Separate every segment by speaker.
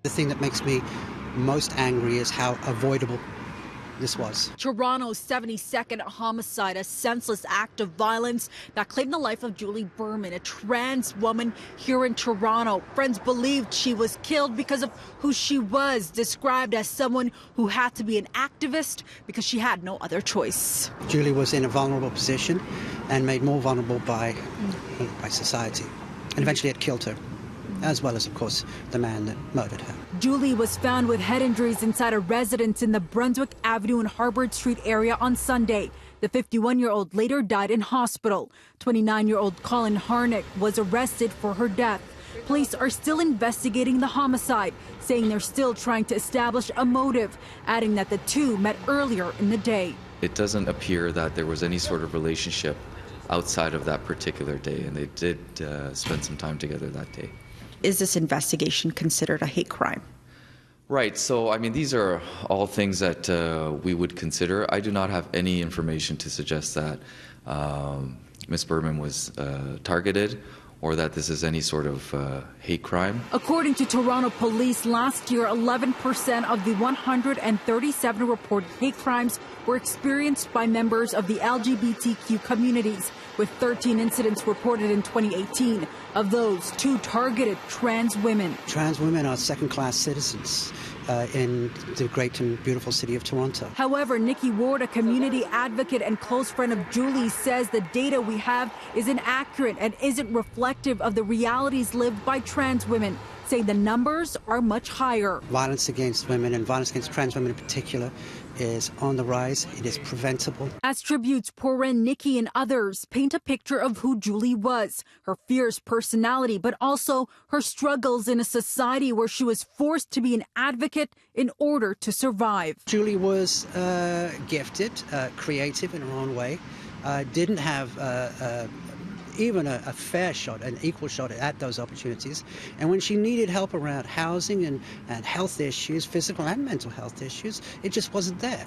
Speaker 1: The thing that makes me most angry is how avoidable this was.
Speaker 2: Toronto's 72nd homicide, a senseless act of violence that claimed the life of Julie Berman, a trans woman here in Toronto. Friends believed she was killed because of who she was, described as someone who had to be an activist because she had no other choice.
Speaker 1: Julie was in a vulnerable position and made more vulnerable by society. And eventually it killed her, as well as, of course, the man that murdered her.
Speaker 2: Julie was found with head injuries inside a residence in the Brunswick Avenue and Harbord Street area on Sunday. The 51-year-old later died in hospital. 29-year-old Colin Harnick was arrested for her death. Police are still investigating the homicide, saying they're still trying to establish a motive, adding that the two met earlier in the day.
Speaker 3: It doesn't appear that there was any sort of relationship outside of that particular day, and they did spend some time together that day.
Speaker 4: Is this investigation considered a hate crime?
Speaker 3: Right. So, I mean, these are all things that we would consider. I do not have any information to suggest that Ms. Berman was targeted or that this is any sort of hate crime.
Speaker 2: According to Toronto police, last year, 11% of the 137 reported hate crimes were experienced by members of the LGBTQ communities, with 13 incidents reported in 2018. Of those, 2 targeted trans women.
Speaker 1: Trans women are second-class citizens in the great and beautiful city of Toronto.
Speaker 2: However, Nikki Ward, a community advocate and close friend of Julie, says the data we have is inaccurate and isn't reflective of the realities lived by trans women, saying the numbers are much higher.
Speaker 1: Violence against women, and violence against trans women in particular, is on the rise. It is preventable.
Speaker 2: As tributes pour in, Nikki and others paint a picture of who Julie was, her fierce personality, but also her struggles in a society where she was forced to be an advocate in order to survive.
Speaker 1: Julie was gifted, creative in her own way, didn't have even a fair shot, an equal shot at those opportunities. And when she needed help around housing and health issues, physical and mental health issues, it just wasn't there.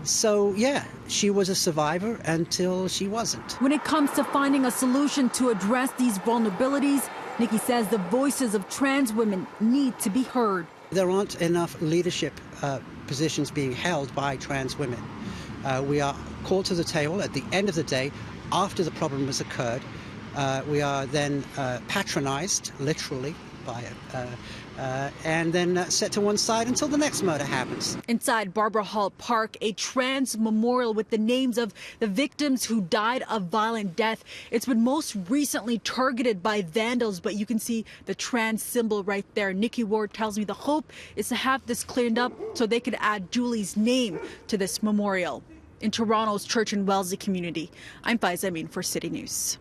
Speaker 1: So, yeah, she was a survivor until she wasn't.
Speaker 2: When it comes to finding a solution to address these vulnerabilities, Nikki says the voices of trans women need to be heard.
Speaker 1: There aren't enough leadership positions being held by trans women. We are called to the table at the end of the day after the problem has occurred. We are then patronized, literally, by it, and then set to one side until the next murder happens.
Speaker 2: Inside Barbara Hall Park, a trans memorial with the names of the victims who died of violent death. It's been most recently targeted by vandals, but you can see the trans symbol right there. Nikki Ward tells me the hope is to have this cleaned up so they could add Julie's name to this memorial. In Toronto's Church and Wellesley community, I'm Faiza Amin for City News.